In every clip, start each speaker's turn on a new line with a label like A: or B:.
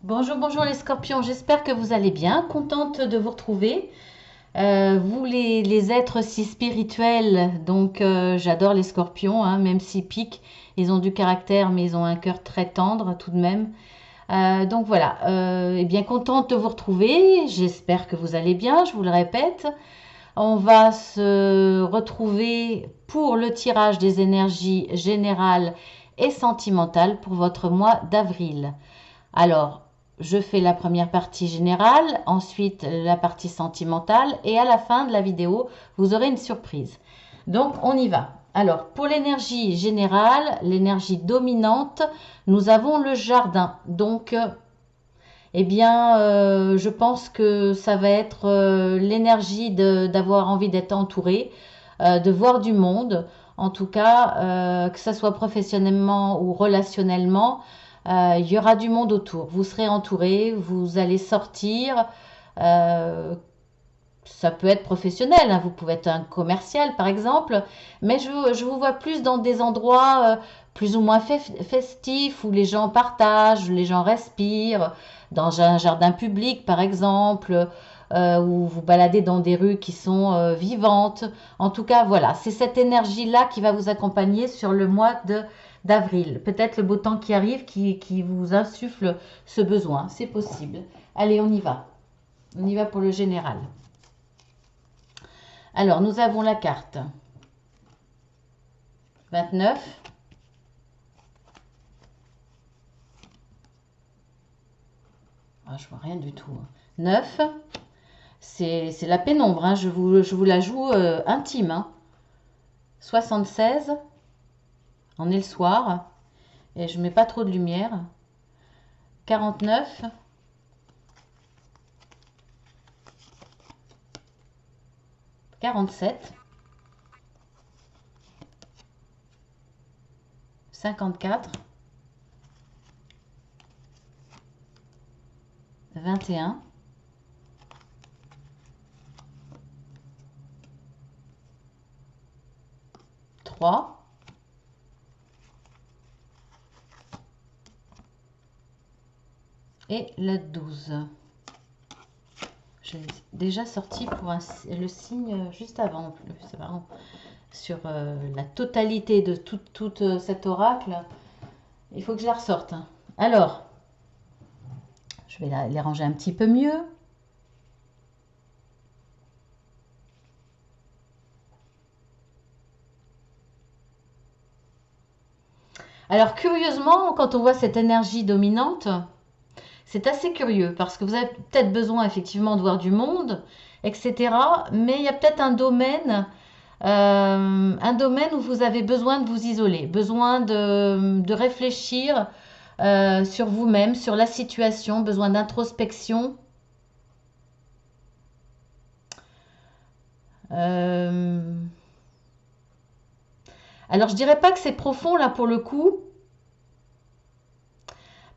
A: Bonjour, bonjour les scorpions, j'espère que vous allez bien, contente de vous retrouver. Vous les êtres si spirituels, donc j'adore les scorpions, hein, même s'ils piquent, ils ont du caractère mais ils ont un cœur très tendre tout de même. Donc voilà, et bien contente de vous retrouver, j'espère que vous allez bien, je vous le répète. On va se retrouver pour le tirage des énergies générales et sentimentales pour votre mois d'avril. Alors, je fais la première partie générale, ensuite la partie sentimentale et à la fin de la vidéo, vous aurez une surprise. Donc, on y va. Alors, pour l'énergie générale, l'énergie dominante, nous avons le jardin. Donc, je pense que ça va être l'énergie d'avoir envie d'être entouré, de voir du monde, en tout cas, que ce soit professionnellement ou relationnellement, il y aura du monde autour. Vous serez entouré, vous allez sortir. euh, Ça peut être professionnel, hein, vous pouvez être un commercial par exemple, mais je vous vois plus dans des endroits plus ou moins festifs où les gens partagent, les gens respirent, dans un jardin public par exemple, où vous baladez dans des rues qui sont vivantes. En tout cas, voilà, c'est cette énergie-là qui va vous accompagner sur le mois d'avril. Peut-être le beau temps qui arrive qui vous insuffle ce besoin, c'est possible. Allez, on y va. On y va pour le général. Alors, nous avons la carte 29. Ah, je vois rien du tout. 9. C'est la pénombre, hein. Je vous la joue intime, hein. 76. On est le soir. Et je mets pas trop de lumière. 49. 47. 54. 21. 3. Et le 12. J'ai déjà sorti pour le signe juste avant en plus. C'est marrant. Sur la totalité de tout cet oracle, il faut que je la ressorte, hein. Alors, je vais les ranger un petit peu mieux. Alors, curieusement, quand on voit cette énergie dominante, c'est assez curieux parce que vous avez peut-être besoin effectivement de voir du monde, etc. Mais il y a peut-être un domaine où vous avez besoin de vous isoler, besoin de réfléchir sur vous-même, sur la situation, besoin d'introspection. Euh, alors je dirais pas que c'est profond là pour le coup,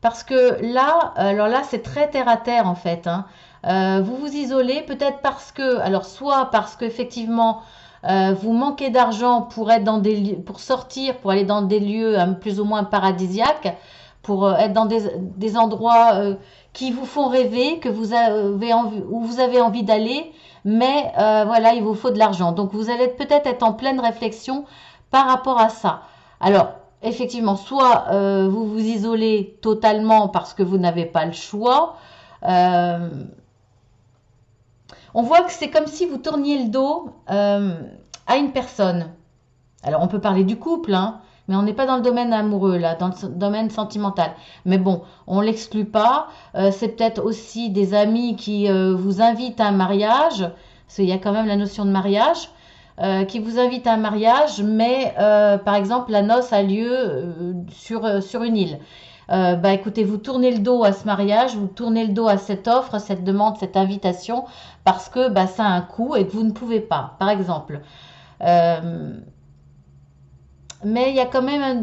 A: parce que là, alors là c'est très terre à terre en fait, hein. Vous vous isolez peut-être parce que, alors soit parce qu'effectivement vous manquez d'argent pour être dans pour sortir, pour aller dans des lieux plus ou moins paradisiaques, pour être dans des endroits qui vous font rêver, que vous avez envie, où vous avez envie d'aller, mais voilà, il vous faut de l'argent. Donc vous allez peut-être être en pleine réflexion par rapport à ça. Alors, effectivement, soit vous vous isolez totalement parce que vous n'avez pas le choix. Euh, on voit que c'est comme si vous tourniez le dos à une personne. Alors, on peut parler du couple, hein, mais on n'est pas dans le domaine amoureux, là, dans le domaine sentimental. Mais bon, on ne l'exclut pas. C'est peut-être aussi des amis qui vous invitent à un mariage, parce qu'il y a quand même la notion de mariage, qui vous invitent à un mariage, mais par exemple, la noce a lieu sur une île. Bah écoutez, vous tournez le dos à ce mariage, vous tournez le dos à cette offre, cette demande, cette invitation, parce que bah, ça a un coût et que vous ne pouvez pas, par exemple. Euh, mais il y a quand même un...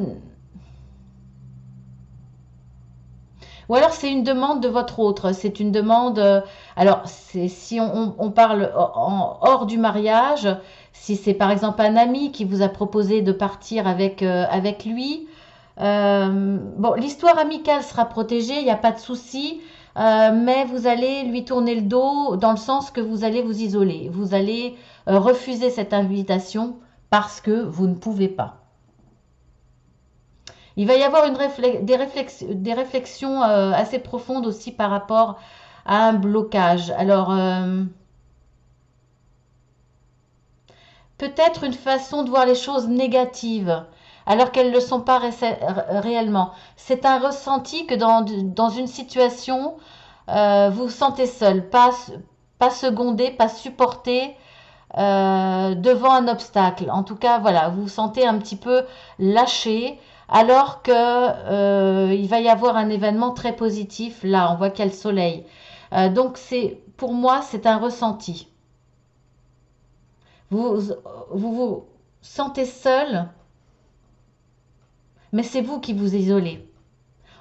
A: Ou alors c'est une demande de votre autre, c'est une demande... alors, si on parle hors du mariage, si c'est par exemple un ami qui vous a proposé de partir avec lui, Bon, l'histoire amicale sera protégée, il n'y a pas de souci, mais vous allez lui tourner le dos dans le sens que vous allez vous isoler. Vous allez refuser cette invitation parce que vous ne pouvez pas. Il va y avoir des réflexions assez profondes aussi par rapport à un blocage. Alors, peut-être une façon de voir les choses négatives, alors qu'elles ne le sont pas réellement. C'est un ressenti que dans une situation, vous vous sentez seul, pas secondé, pas supporté devant un obstacle. En tout cas, voilà, vous vous sentez un petit peu lâché, alors que il va y avoir un événement très positif. Là, on voit qu'il y a le soleil. Donc, pour moi, c'est un ressenti. Vous vous sentez seul, mais c'est vous qui vous isolez.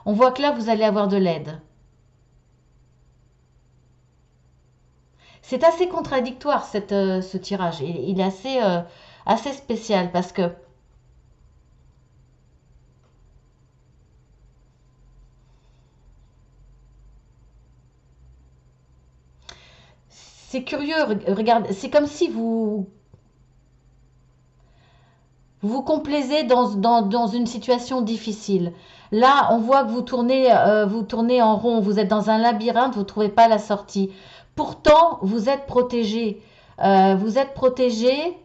A: On voit que là, vous allez avoir de l'aide. C'est assez contradictoire ce tirage. Il est assez spécial parce que c'est curieux. Regarde, c'est comme si vous vous complaisez dans une situation difficile. Là, on voit que vous tournez en rond, vous êtes dans un labyrinthe, vous ne trouvez pas la sortie. Pourtant, vous êtes protégé. Vous êtes protégé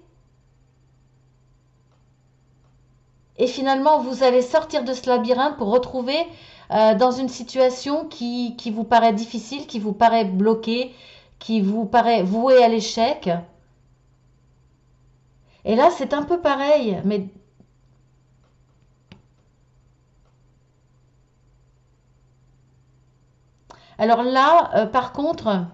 A: et finalement, vous allez sortir de ce labyrinthe pour retrouver dans une situation qui vous paraît difficile, qui vous paraît bloquée, qui vous paraît vouée à l'échec. Et là, c'est un peu pareil, mais alors là, par contre,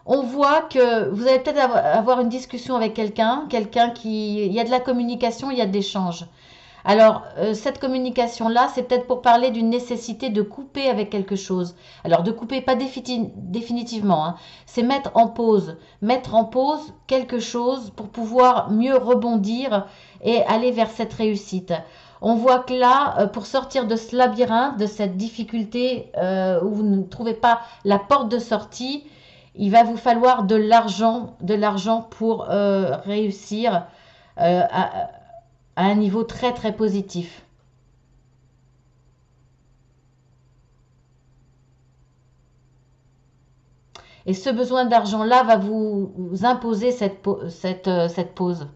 A: on voit que vous allez peut-être avoir une discussion avec quelqu'un qui, il y a de la communication, il y a de l'échange. Alors, cette communication-là, c'est peut-être pour parler d'une nécessité de couper avec quelque chose. Alors, de couper, pas définitivement, hein. C'est mettre en pause quelque chose pour pouvoir mieux rebondir et aller vers cette réussite. On voit que là, pour sortir de ce labyrinthe, de cette difficulté où vous ne trouvez pas la porte de sortie, il va vous falloir de l'argent pour réussir à un niveau très très positif. Et ce besoin d'argent-là va vous imposer cette pause.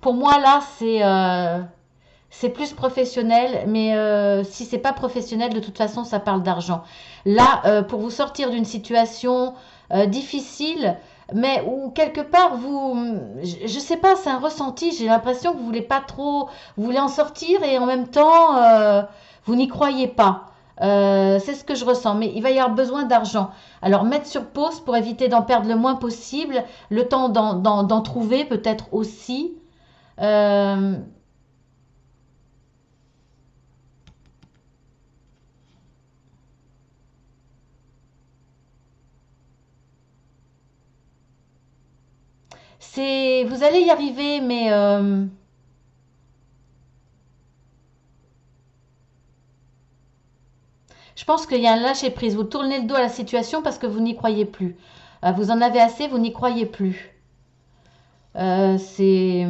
A: Pour moi, là, c'est plus professionnel, mais si c'est pas professionnel, de toute façon, ça parle d'argent. Là, pour vous sortir d'une situation difficile, mais où quelque part je sais pas, c'est un ressenti. J'ai l'impression que vous voulez pas trop, vous voulez en sortir et en même temps, vous n'y croyez pas. C'est ce que je ressens, mais il va y avoir besoin d'argent. Alors mettre sur pause pour éviter d'en perdre le moins possible, le temps d'en trouver peut-être aussi. Euh, vous allez y arriver, mais je pense qu'il y a un lâcher prise. Vous tournez le dos à la situation parce que vous n'y croyez plus. Vous en avez assez, vous n'y croyez plus. C'est,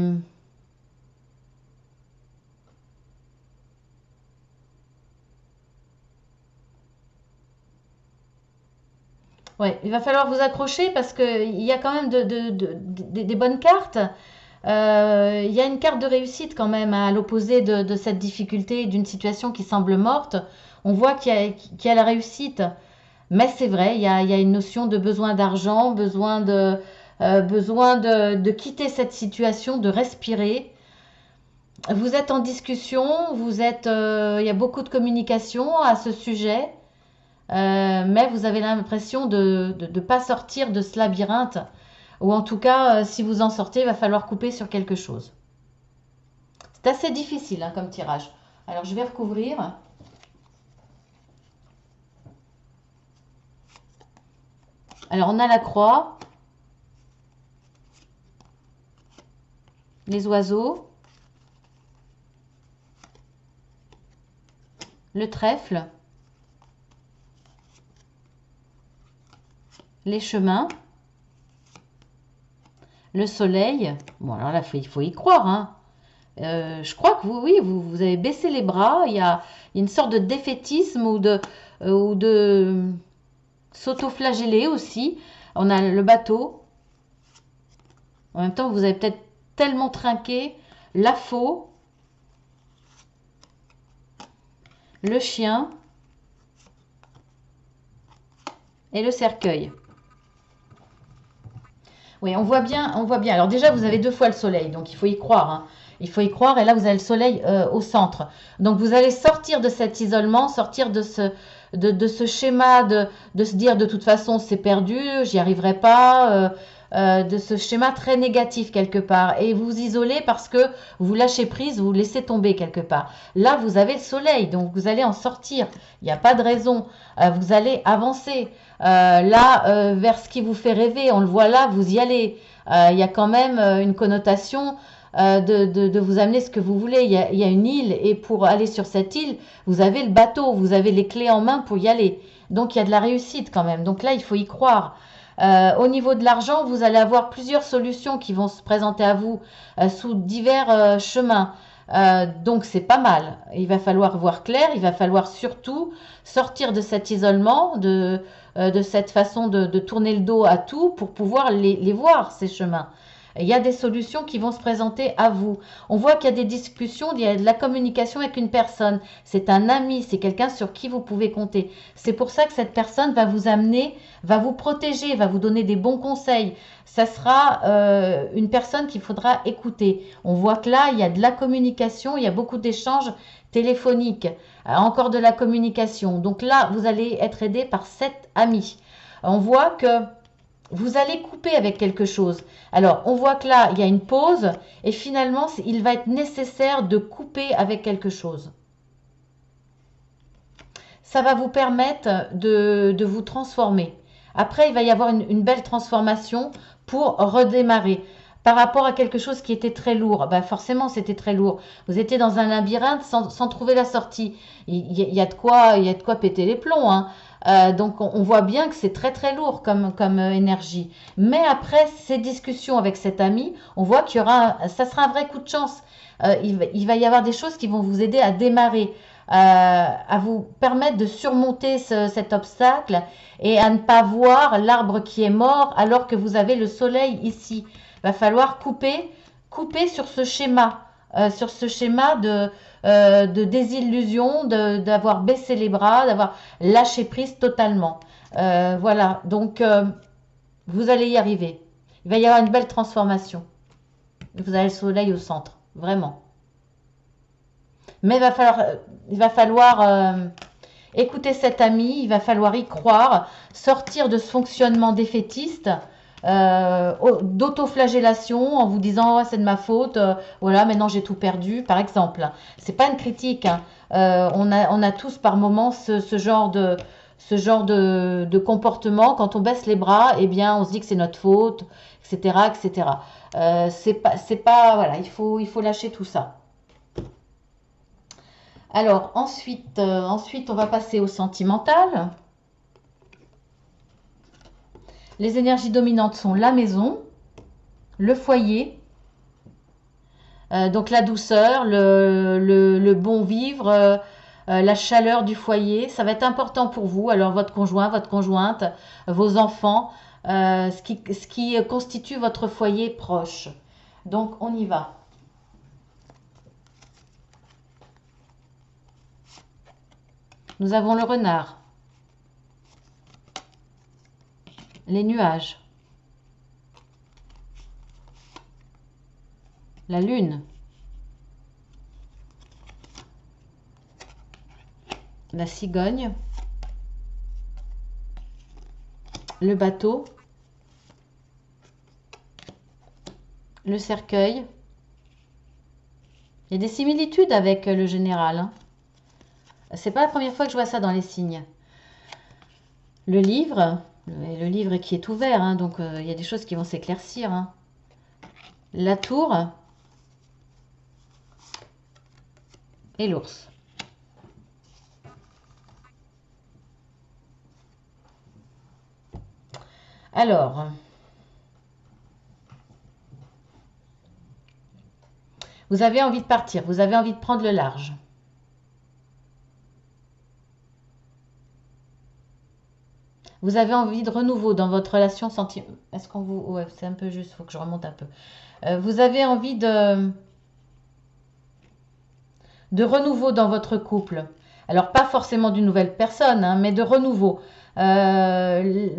A: ouais, il va falloir vous accrocher parce que il y a quand même des bonnes cartes. Il y a une carte de réussite quand même à l'opposé de cette difficulté, d'une situation qui semble morte. On voit qu'il y a la réussite. Mais c'est vrai, il y a une notion de besoin d'argent, besoin de quitter cette situation, de respirer. Vous êtes en discussion, il y a beaucoup de communication à ce sujet, mais vous avez l'impression de ne pas sortir de ce labyrinthe, ou en tout cas, si vous en sortez, il va falloir couper sur quelque chose. C'est assez difficile hein, comme tirage. Alors je vais recouvrir. Alors on a la croix, les oiseaux, le trèfle, les chemins, le soleil. Bon, alors là, il faut y croire, hein. Je crois que vous, oui, vous avez baissé les bras. Il y a une sorte de défaitisme ou de s'auto-flageller aussi. On a le bateau. En même temps, vous avez peut-être tellement trinqué. La faux, le chien et le cercueil. Oui, on voit bien, on voit bien. Alors déjà, vous avez 2 fois le soleil, donc il faut y croire, hein. Il faut y croire, et là, vous avez le soleil au centre. Donc, vous allez sortir de cet isolement, sortir de ce schéma de se dire de toute façon, c'est perdu, j'y arriverai pas, de ce schéma très négatif quelque part. Et vous isolez parce que vous lâchez prise, vous laissez tomber quelque part. Là, vous avez le soleil, donc vous allez en sortir. Il n'y a pas de raison. Vous allez avancer. Vers ce qui vous fait rêver, on le voit là, vous y allez. Il y a quand même une connotation de vous amener ce que vous voulez. Il y a une île et pour aller sur cette île, vous avez le bateau, vous avez les clés en main pour y aller. Donc il y a de la réussite quand même. Donc là, il faut y croire. Au niveau de l'argent, vous allez avoir plusieurs solutions qui vont se présenter à vous sous divers chemins. Donc c'est pas mal. Il va falloir voir clair, il va falloir surtout sortir de cet isolement, de cette façon de tourner le dos à tout pour pouvoir les voir, ces chemins. Il y a des solutions qui vont se présenter à vous. On voit qu'il y a des discussions, il y a de la communication avec une personne. C'est un ami, c'est quelqu'un sur qui vous pouvez compter. C'est pour ça que cette personne va vous amener, va vous protéger, va vous donner des bons conseils. Ça sera une personne qu'il faudra écouter. On voit que là, il y a de la communication, il y a beaucoup d'échanges téléphoniques, encore de la communication. Donc là, vous allez être aidé par cet ami. On voit que vous allez couper avec quelque chose. Alors, on voit que là, il y a une pause et finalement, il va être nécessaire de couper avec quelque chose. Ça va vous permettre de vous transformer. Après, il va y avoir une belle transformation pour redémarrer. Par rapport à quelque chose qui était très lourd, ben forcément c'était très lourd. Vous étiez dans un labyrinthe sans trouver la sortie. Il y a de quoi péter les plombs, hein. Donc on voit bien que c'est très très lourd comme énergie. Mais après ces discussions avec cet ami, on voit ça sera un vrai coup de chance. Il va y avoir des choses qui vont vous aider à démarrer, à vous permettre de surmonter cet obstacle et à ne pas voir l'arbre qui est mort alors que vous avez le soleil ici. Il va falloir couper sur ce schéma de désillusion, d'avoir baissé les bras, d'avoir lâché prise totalement. Voilà, donc vous allez y arriver. Il va y avoir une belle transformation. Vous avez le soleil au centre, vraiment. Mais il va falloir écouter cet ami, il va falloir y croire, sortir de ce fonctionnement défaitiste, d'autoflagellation en vous disant oh, c'est de ma faute, voilà, maintenant j'ai tout perdu, par exemple. C'est pas une critique, hein. On a tous par moments ce genre de comportement. Quand on baisse les bras, eh bien, on se dit que c'est notre faute, etc., etc. Voilà, il faut lâcher tout ça. Alors, ensuite, on va passer au sentimental. Les énergies dominantes sont la maison, le foyer, donc la douceur, le bon vivre, la chaleur du foyer. Ça va être important pour vous. Alors, votre conjoint, votre conjointe, vos enfants, ce qui constitue votre foyer proche. Donc, on y va. Nous avons le renard, les nuages, la lune, la cigogne, le bateau, le cercueil. Il y a des similitudes avec le général, hein. C'est pas la première fois que je vois ça dans les signes. Le livre qui est ouvert, hein, donc il y a des choses qui vont s'éclaircir, hein. La tour, et l'ours. Alors, vous avez envie de partir, vous avez envie de prendre le large. Vous avez envie de renouveau dans votre relation sentimentale. Est-ce qu'on vous... Ouais, c'est un peu juste, il faut que je remonte un peu. Vous avez envie de renouveau dans votre couple. Alors, pas forcément d'une nouvelle personne, hein, mais de renouveau. Euh,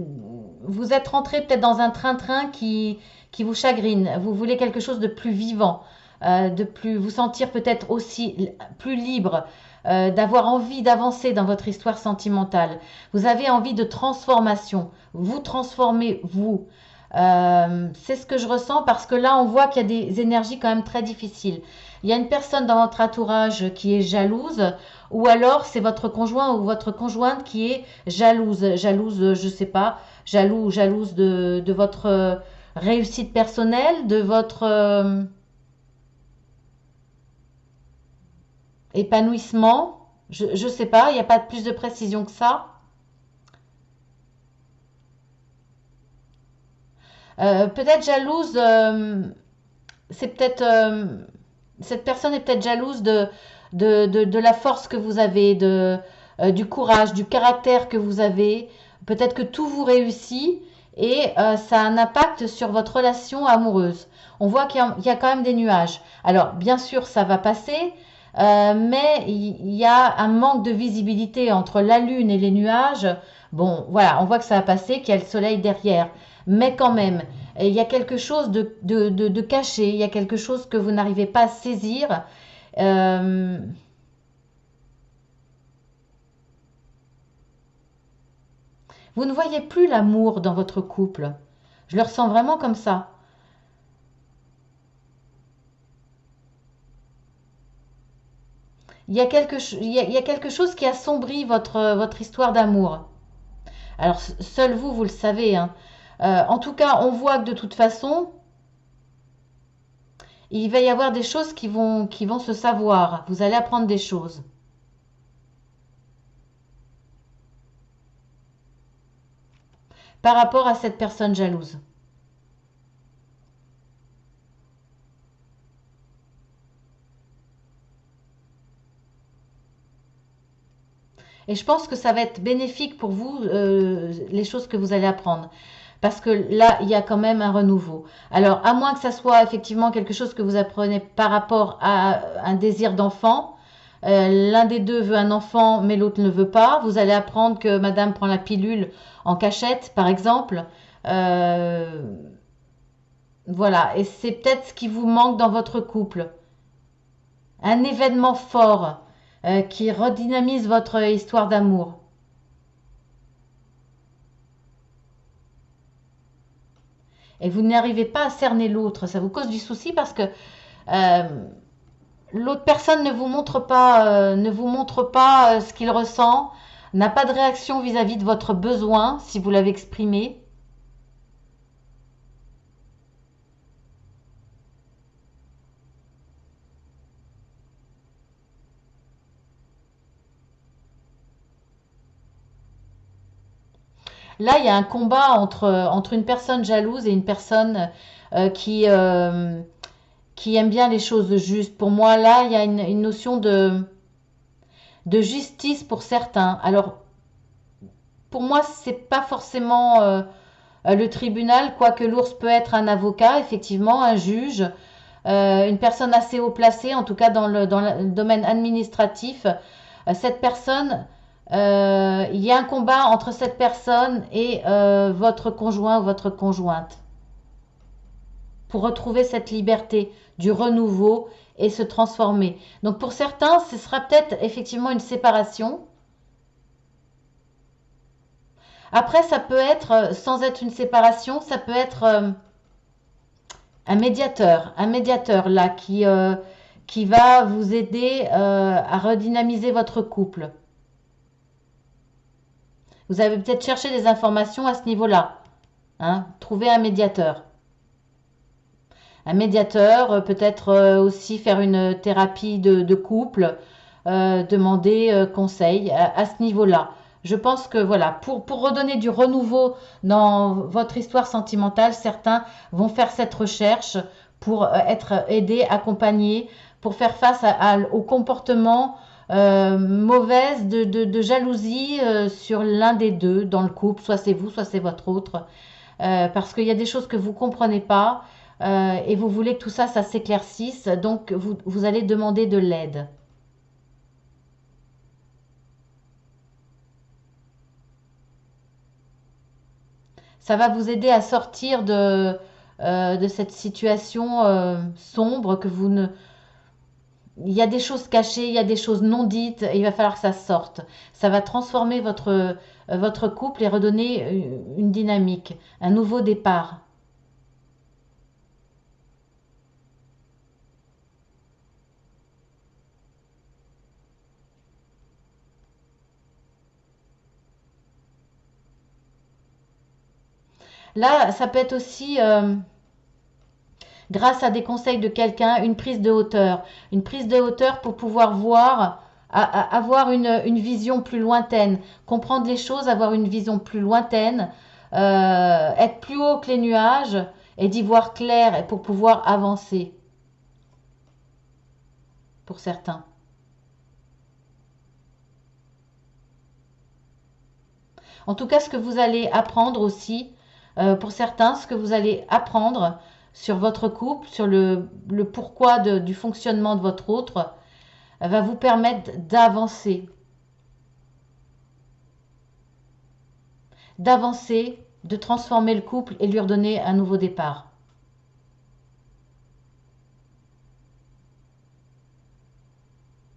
A: vous êtes rentré peut-être dans un train-train qui vous chagrine. Vous voulez quelque chose de plus vivant, de plus vous sentir peut-être aussi plus libre, d'avoir envie d'avancer dans votre histoire sentimentale. Vous avez envie de transformation. Vous transformez vous. C'est ce que je ressens parce que là, on voit qu'il y a des énergies quand même très difficiles. Il y a une personne dans votre entourage qui est jalouse, ou alors c'est votre conjoint ou votre conjointe qui est jalouse, je sais pas, jalouse de votre réussite personnelle, de votre épanouissement. Je sais pas, il n'y a pas plus de précision que ça. Peut-être jalouse, c'est peut-être cette personne est peut-être jalouse de la force que vous avez, du courage, du caractère que vous avez. Peut-être que tout vous réussit et ça a un impact sur votre relation amoureuse. On voit qu'il y a quand même des nuages. Alors, bien sûr, ça va passer, mais il y a un manque de visibilité entre la lune et les nuages. Bon, voilà, on voit que ça va passer, qu'il y a le soleil derrière. Mais quand même, il y a quelque chose de caché, il y a quelque chose que vous n'arrivez pas à saisir. Euh, vous ne voyez plus l'amour dans votre couple. Je le ressens vraiment comme ça. Il y a quelque chose qui assombrit votre histoire d'amour. Alors, seul vous, vous le savez, hein. En tout cas, on voit que de toute façon, il va y avoir des choses qui vont se savoir. Vous allez apprendre des choses par rapport à cette personne jalouse. Et je pense que ça va être bénéfique pour vous, les choses que vous allez apprendre. Parce que là, il y a quand même un renouveau. Alors, à moins que ça soit effectivement quelque chose que vous apprenez par rapport à un désir d'enfant, l'un des deux veut un enfant, mais l'autre ne veut pas. Vous allez apprendre que madame prend la pilule en cachette, par exemple. Euh, voilà, et c'est peut-être ce qui vous manque dans votre couple. Un événement fort qui redynamise votre histoire d'amour. Et vous n'arrivez pas à cerner l'autre. Ça vous cause du souci parce que euh, l'autre personne ne vous montre pas ce qu'il ressent, n'a pas de réaction vis-à-vis de votre besoin si vous l'avez exprimé. Là, il y a un combat entre une personne jalouse et une personne euh, qui, euh, qui aime bien les choses justes. Pour moi, là, il y a une notion de justice pour certains. Alors, pour moi, c'est pas forcément le tribunal, quoique l'ours peut être un avocat, effectivement, un juge, une personne assez haut placée, en tout cas dans le domaine administratif. Cette personne, il y a un combat entre cette personne et votre conjoint ou votre conjointe pour retrouver cette liberté du renouveau et se transformer. Donc pour certains, ce sera peut-être effectivement une séparation. Après, ça peut être, sans être une séparation, ça peut être un médiateur là qui va vous aider à redynamiser votre couple. Vous avez peut-être cherché des informations à ce niveau-là, hein, trouver un médiateur. Un médiateur, peut-être aussi faire une thérapie de couple, demander conseil à ce niveau-là. Je pense que voilà, pour redonner du renouveau dans votre histoire sentimentale, certains vont faire cette recherche pour être aidés, accompagnés, pour faire face au comportement mauvaise de jalousie sur l'un des deux dans le couple, soit c'est vous, soit c'est votre autre, parce qu'il y a des choses que vous comprenez pas et vous voulez que tout ça, ça s'éclaircisse, donc vous allez demander de l'aide. Ça va vous aider à sortir de cette situation sombre que vous ne... Il y a des choses cachées, il y a des choses non dites, et il va falloir que ça sorte. Ça va transformer votre couple et redonner une dynamique, un nouveau départ. Là, ça peut être aussi, grâce à des conseils de quelqu'un, une prise de hauteur. Une prise de hauteur pour pouvoir voir, avoir une vision plus lointaine, comprendre les choses, avoir une vision plus lointaine, être plus haut que les nuages et d'y voir clair et pour pouvoir avancer pour certains. En tout cas, ce que vous allez apprendre aussi, pour certains, ce que vous allez apprendre sur votre couple, sur le pourquoi du fonctionnement de votre autre, va vous permettre d'avancer, de transformer le couple et lui redonner un nouveau départ.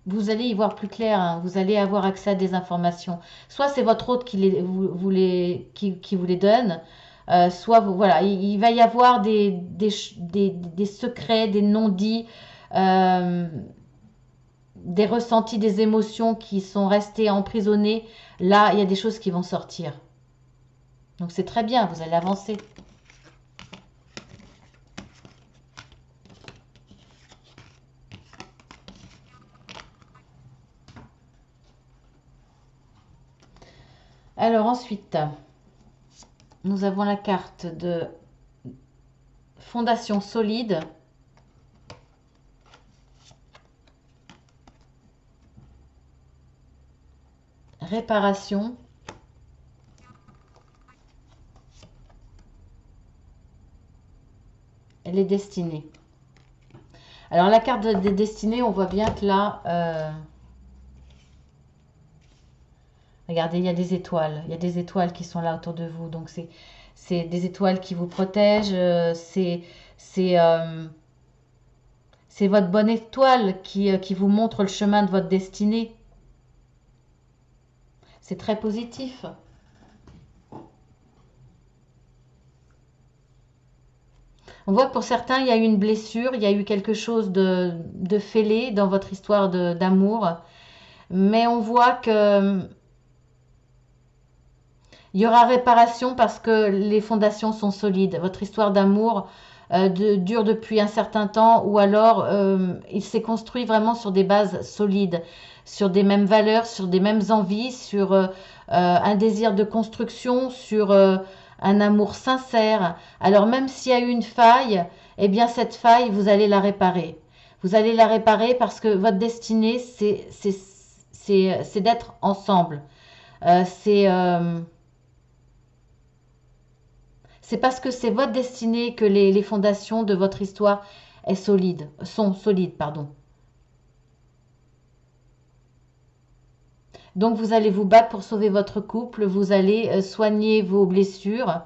A: Vous allez y voir plus clair, hein, vous allez avoir accès à des informations. Soit c'est votre hôte qui vous les donne, soit voilà, il va y avoir des secrets, des non-dits, euh, des ressentis, des émotions qui sont restées emprisonnées. Là, il y a des choses qui vont sortir. Donc c'est très bien, vous allez avancer. Alors ensuite, nous avons la carte de fondation solide, réparation et les destinées. Alors la carte des destinées, on voit bien que là, regardez, il y a des étoiles. Il y a des étoiles qui sont là autour de vous. Donc c'est des étoiles qui vous protègent. C'est euh, c'est votre bonne étoile qui vous montre le chemin de votre destinée. C'est très positif. On voit que pour certains, il y a eu une blessure, il y a eu quelque chose de fêlé dans votre histoire d'amour. Mais on voit que il y aura réparation parce que les fondations sont solides. Votre histoire d'amour dure depuis un certain temps ou alors il s'est construit vraiment sur des bases solides, sur des mêmes valeurs, sur des mêmes envies, sur un désir de construction, sur un amour sincère. Alors même s'il y a eu une faille, eh bien cette faille, vous allez la réparer. Vous allez la réparer parce que votre destinée, c'est d'être ensemble. C'est parce que c'est votre destinée que les fondations de votre histoire sont solides, pardon. Donc vous allez vous battre pour sauver votre couple, vous allez soigner vos blessures,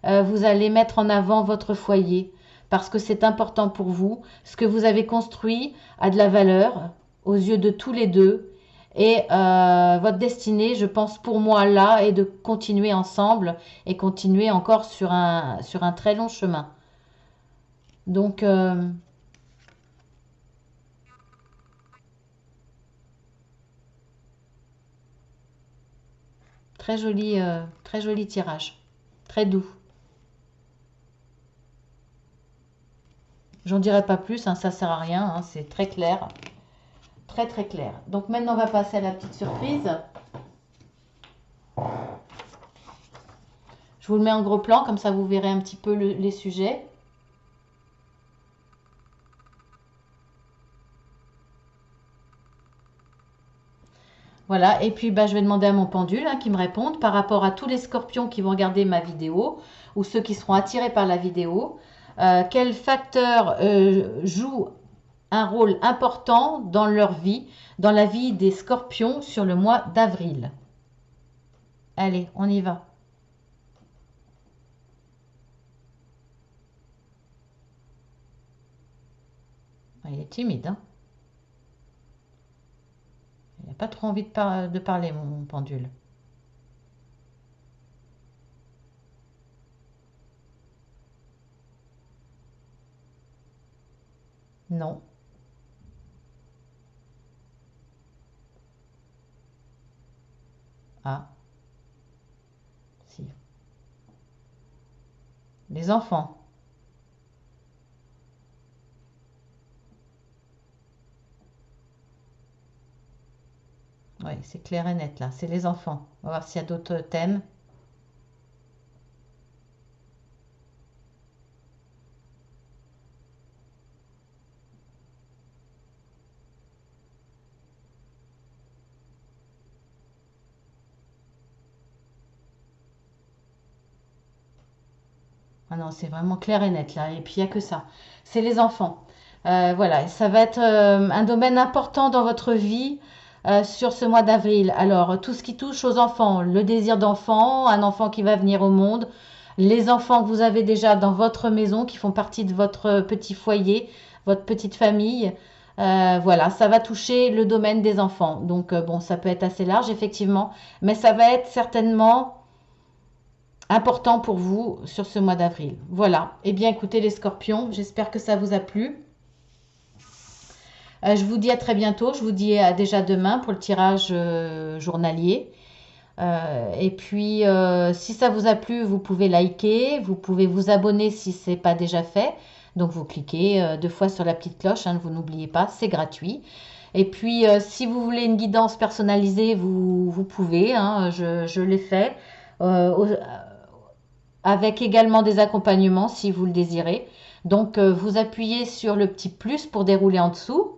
A: vous allez mettre en avant votre foyer parce que c'est important pour vous. Ce que vous avez construit a de la valeur aux yeux de tous les deux. Et votre destinée, je pense pour moi là, est de continuer ensemble et continuer encore sur un très long chemin. Donc, très joli tirage. Très doux. J'en dirai pas plus, hein, ça sert à rien, hein, c'est très clair. très très clair. Donc maintenant, on va passer à la petite surprise. Je vous le mets en gros plan, comme ça vous verrez un petit peu les sujets. Voilà, et puis bah, je vais demander à mon pendule qui me réponde par rapport à tous les scorpions qui vont regarder ma vidéo ou ceux qui seront attirés par la vidéo. Quel facteur joue un rôle important dans leur vie, dans la vie des scorpions sur le mois d'avril? Allez, on y va. Il est timide, hein? Il n'a pas trop envie de parler, mon pendule. Non. Ah, si. Les enfants. Oui, c'est clair et net là. C'est les enfants. On va voir s'il y a d'autres thèmes. Ah non, c'est vraiment clair et net là. Et puis il n'y a que ça. C'est les enfants. Voilà, ça va être un domaine important dans votre vie sur ce mois d'avril. Alors, tout ce qui touche aux enfants, le désir d'enfant, un enfant qui va venir au monde, les enfants que vous avez déjà dans votre maison, qui font partie de votre petit foyer, votre petite famille. Voilà, ça va toucher le domaine des enfants. Donc, bon, ça peut être assez large, effectivement, mais ça va être certainement important pour vous sur ce mois d'avril. Voilà. Eh bien, écoutez les scorpions, j'espère que ça vous a plu. Je vous dis à très bientôt. Je vous dis à déjà demain pour le tirage journalier. Et puis, si ça vous a plu, vous pouvez liker, vous pouvez vous abonner si ce n'est pas déjà fait. Donc, vous cliquez 2 fois sur la petite cloche, vous n'oubliez pas, c'est gratuit. Et puis, si vous voulez une guidance personnalisée, vous pouvez, je l'ai fait. Avec également des accompagnements si vous le désirez. Donc, vous appuyez sur le petit plus pour dérouler en dessous.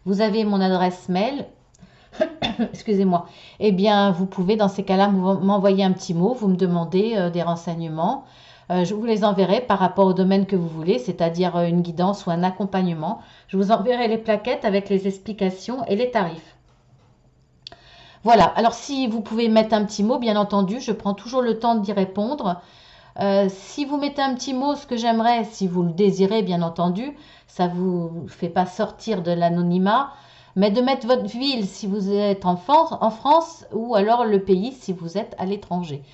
A: Vous avez mon adresse mail. Excusez-moi. Eh bien, vous pouvez dans ces cas-là m'envoyer un petit mot. Vous me demandez des renseignements. Je vous les enverrai par rapport au domaine que vous voulez, c'est-à-dire une guidance ou un accompagnement. Je vous enverrai les plaquettes avec les explications et les tarifs. Voilà. Alors, si vous pouvez mettre un petit mot, bien entendu, je prends toujours le temps d'y répondre. Si vous mettez un petit mot, ce que j'aimerais, si vous le désirez, bien entendu, ça ne vous fait pas sortir de l'anonymat, mais de mettre votre ville si vous êtes en France ou alors le pays si vous êtes à l'étranger.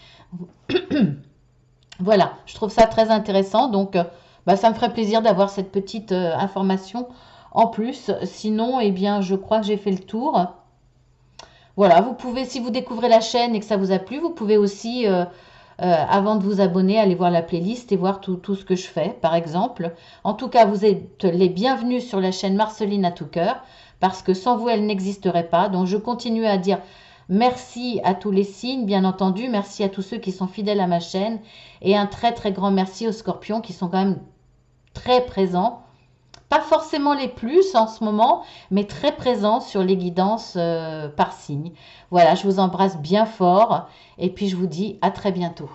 A: Voilà, je trouve ça très intéressant, donc ça me ferait plaisir d'avoir cette petite information en plus. Sinon, eh bien, je crois que j'ai fait le tour. Voilà, vous pouvez, si vous découvrez la chaîne et que ça vous a plu, vous pouvez aussi avant de vous abonner, allez voir la playlist et voir tout ce que je fais, par exemple. En tout cas, vous êtes les bienvenus sur la chaîne Marceline à tout cœur, parce que sans vous, elle n'existerait pas. Donc, je continue à dire merci à tous les signes, bien entendu. Merci à tous ceux qui sont fidèles à ma chaîne. Et un très, très grand merci aux scorpions qui sont quand même très présents. Pas forcément les plus en ce moment, mais très présents sur les guidances par signe. Voilà, je vous embrasse bien fort et puis je vous dis à très bientôt.